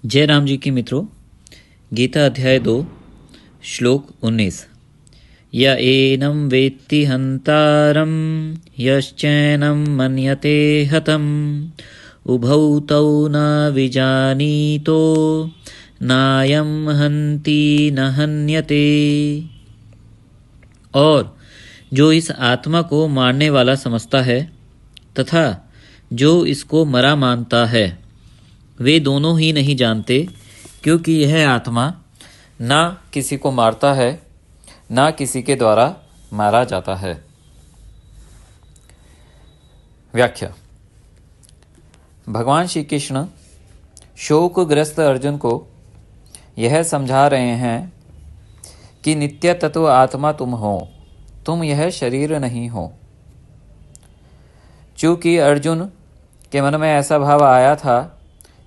जय राम जी की मित्रों। गीता अध्याय 2 श्लोक 19। य एनं वेत्ति हन्तारं यश्चैनं मन्यते हतम् उभौ तौ न विजानीतो नायं हन्ति न हन्यते। और जो इस आत्मा को मारने वाला समझता है तथा जो इसको मरा मानता है, वे दोनों ही नहीं जानते, क्योंकि यह आत्मा ना किसी को मारता है ना किसी के द्वारा मारा जाता है। व्याख्या। भगवान श्री कृष्ण शोकग्रस्त अर्जुन को यह समझा रहे हैं कि नित्य तत्व आत्मा तुम हो, तुम यह शरीर नहीं हो। चूँकि अर्जुन के मन में ऐसा भाव आया था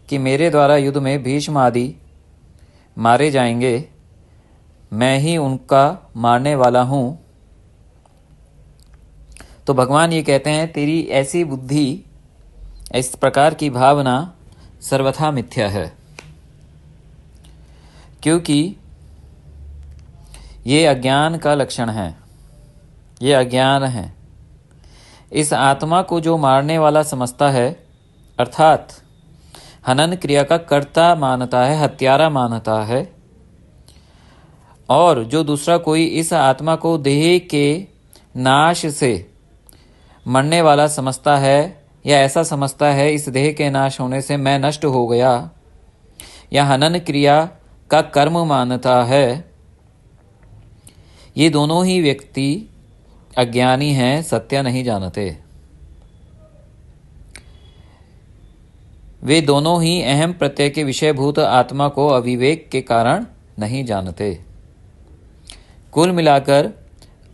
कि मेरे द्वारा युद्ध में भीष्म आदि मारे जाएंगे, मैं ही उनका मारने वाला हूँ, तो भगवान ये कहते हैं तेरी ऐसी बुद्धि, इस प्रकार की भावना सर्वथा मिथ्या है, क्योंकि ये अज्ञान का लक्षण है, ये अज्ञान है। इस आत्मा को जो मारने वाला समझता है, अर्थात हनन क्रिया का कर्ता मानता है, हत्यारा मानता है, और जो दूसरा कोई इस आत्मा को देह के नाश से मरने वाला समझता है या ऐसा समझता है इस देह के नाश होने से मैं नष्ट हो गया, या हनन क्रिया का कर्म मानता है, ये दोनों ही व्यक्ति अज्ञानी हैं, सत्य नहीं जानते। वे दोनों ही अहम प्रत्यय के विषयभूत आत्मा को अविवेक के कारण नहीं जानते। कुल मिलाकर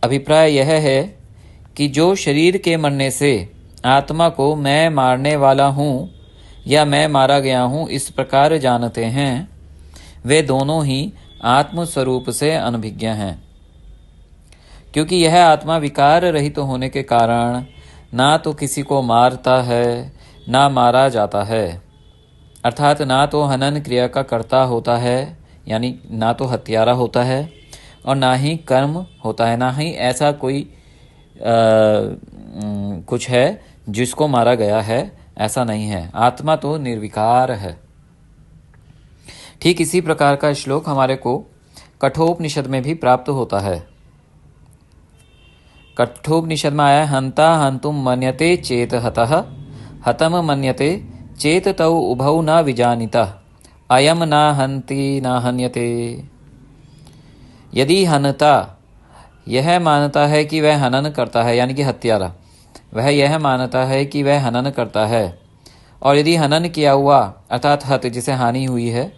अभिप्राय यह है कि जो शरीर के मरने से आत्मा को मैं मारने वाला हूँ या मैं मारा गया हूँ इस प्रकार जानते हैं, वे दोनों ही आत्मस्वरूप से अनभिज्ञ हैं, क्योंकि यह आत्मा विकार रहित होने के कारण ना तो किसी को मारता है ना मारा जाता है, अर्थात ना तो हनन क्रिया का कर्ता होता है, यानी ना तो हत्यारा होता है, और ना ही कर्म होता है, ना ही ऐसा कोई कुछ है जिसको मारा गया है, ऐसा नहीं है। आत्मा तो निर्विकार है। ठीक इसी प्रकार का श्लोक हमारे को कठोपनिषद में भी प्राप्त होता है। कठोपनिषद में आया, हंता हंतुम मन्यते चेत हतः हतम मन्यते चेत तौ उभौ न विजानीतः अयम न हन्ति न हन्यते। यदि हनता यह मानता है कि वह हनन करता है, यानी कि हत्यारा वह यह मानता है कि वह हनन करता है, और यदि हनन किया हुआ अर्थात हत जिसे हानि हुई है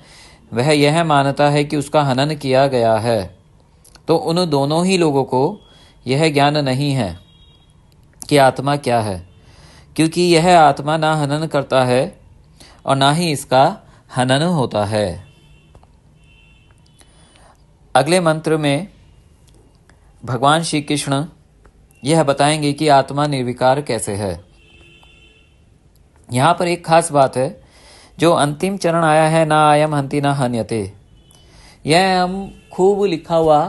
वह यह मानता है कि उसका हनन किया गया है, तो उन दोनों ही लोगों को यह ज्ञान नहीं है कि आत्मा क्या है, क्योंकि यह आत्मा ना हनन करता है और ना ही इसका हनन होता है। अगले मंत्र में भगवान श्री कृष्ण यह बताएंगे कि आत्मा निर्विकार कैसे है। यहाँ पर एक खास बात है, जो अंतिम चरण आया है, ना आयम हन्ति ना हन्यते, यह हम खूब लिखा हुआ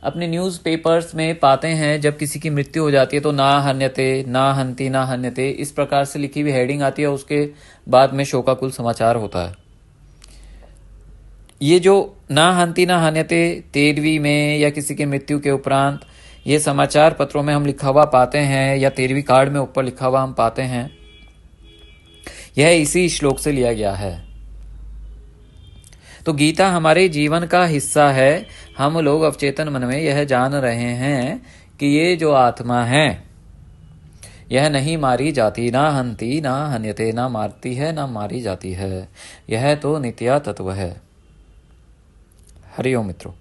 अपने न्यूज़पेपर्स में पाते हैं। जब किसी की मृत्यु हो जाती है तो ना हन्यते ना हन्ति ना हन्यते इस प्रकार से लिखी हुई हेडिंग आती है, उसके बाद में शोकाकुल समाचार होता है। ये जो ना हन्ति ना हन्यते 13वीं में या किसी की मृत्यु के उपरांत ये समाचार पत्रों में हम लिखा हुआ पाते हैं, या 13वीं कार्ड में ऊपर लिखा हुआ हम पाते हैं, यह इसी श्लोक से लिया गया है। तो गीता हमारे जीवन का हिस्सा है। हम लोग अवचेतन मन में यह जान रहे हैं कि ये जो आत्मा है यह नहीं मारी जाती, ना हन्ति ना हन्यते, ना मारती है ना मारी जाती है, यह तो नित्य तत्व है। हरि ओम मित्रों।